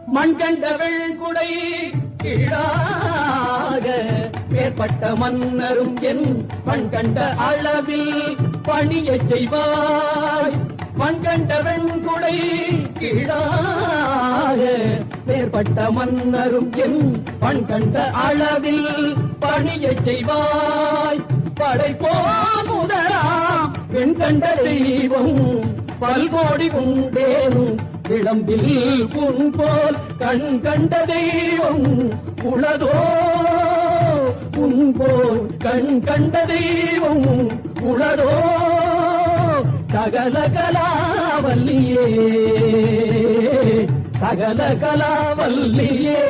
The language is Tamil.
மண் கண்ட வெண்குடை கீழாக மேற்பட்ட மன்னரும் என் பண் கண்ட அளவில் பணியச் செய்வாய். மண் கண்ட வெண்குடை கீழாக மேற்பட்ட மன்னரும் என் பண் கண்ட அளவில் பணியச் செய்வாய். படைப்போ முதலாம் பெண் கண்ட தெய்வம் பல்கோடி உண்டேனும் விளம்பில் புன் போல் கண் கண்ட தெய்வம் உளதோ உன் போல் கண் கண்ட தெய்வம் உளதோ சகல கலாவல்லியே சகல கலாவல்லியே